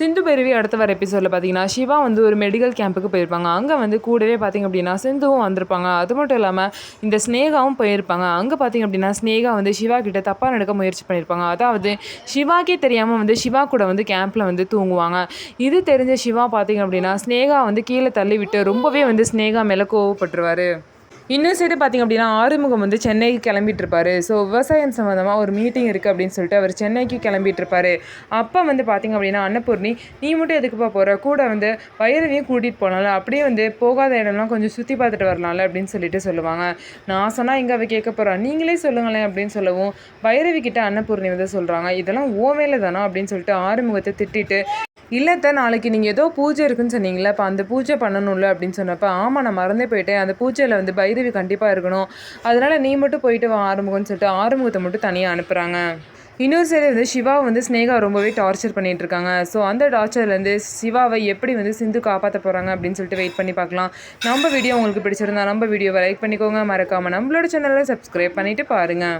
சிந்து பைரவி அடுத்த வர எபிசோடில் பார்த்தீங்கன்னா சிவா வந்து ஒரு மெடிக்கல் கேம்புக்கு போயிருப்பாங்க. அங்கே வந்து கூடவே பார்த்திங்க அப்படின்னா சிந்துவும் வந்திருப்பாங்க. அது மட்டும் இல்லாமல் இந்த ஸ்னேகாவும் போயிருப்பாங்க. அங்கே பார்த்திங்க அப்படின்னா ஸ்னேகா வந்து சிவா கிட்ட தப்பாக நடக்க முயற்சி பண்ணியிருப்பாங்க. அதாவது சிவாக்கே தெரியாமல் வந்து சிவா கூட வந்து கேம்பில் வந்து தூங்குவாங்க. இது தெரிஞ்ச சிவா பார்த்திங்க அப்படின்னா ஸ்னேகா வந்து கீழே தள்ளி விட்டு ரொம்பவே வந்து ஸ்னேகா மேலே கோவப்பட்டுருவார். இன்னும் சைடு பார்த்திங்க அப்படின்னா ஆறுமுகம் வந்து சென்னைக்கு கிளம்பிட்டு இருப்பாரு. ஸோ விவசாயம் சம்மந்தமாக ஒரு மீட்டிங் இருக்குது அப்படின்னு சொல்லிட்டு அவர் சென்னைக்கு கிளம்பிட்டு இருப்பாரு. அப்போ வந்து பார்த்திங்க அப்படின்னா அன்னபூர்ணி, நீ மட்டும் எதுக்குப்பா போகிற, கூட வந்து வைரவியும் கூட்டிகிட்டு போனால அப்படியே வந்து போகாத இடம்லாம் கொஞ்சம் சுற்றி பார்த்துட்டு வரலாம்ல அப்படின்னு சொல்லிட்டு சொல்லுவாங்க. நான் சொன்னால் இங்கே அவ கேட்க போகிறா, நீங்களே சொல்லுங்களேன் அப்படின்னு சொல்லவும் வைரவி கிட்ட அன்னபூர்ணி வந்து சொல்கிறாங்க, இதெல்லாம் ஓ மேலே தானோ அப்படின்னு சொல்லிட்டு ஆறுமுகத்தை திட்டிட்டு, இல்லைத்த நாளைக்கு நீங்கள் ஏதோ பூஜை இருக்குன்னு சொன்னீங்களே, அப்போ அந்த பூஜை பண்ணணும்ல அப்படின்னு சொன்னப்போ, ஆமாம் நான் மறந்தே போயிட்டேன், அந்த பூஜையில் வந்து பைரவி கண்டிப்பாக இருக்கணும், அதனால் நீ மட்டும் போயிட்டு வா ஆறுமுகம்னு சொல்லிட்டு ஆறுமுகத்தை மட்டும் தனியாக அனுப்புகிறாங்க. இன்னொரு சைடு வந்து சிவாவை வந்து ஸ்னேகா ரொம்பவே டார்ச்சர் பண்ணிட்டு இருக்காங்க. ஸோ அந்த டார்ச்சர்லேருந்து சிவாவை எப்படி வந்து சிந்து காப்பாற்ற போகிறாங்க அப்படின்னு சொல்லிட்டு வெயிட் பண்ணி பார்க்கலாம். நம்ம வீடியோ உங்களுக்கு பிடிச்சிருந்தா நம்ம வீடியோவை லைக் பண்ணிக்கோங்க, மறக்காமல் நம்மளோட சேனலை சப்ஸ்கிரைப் பண்ணிவிட்டு பாருங்கள்.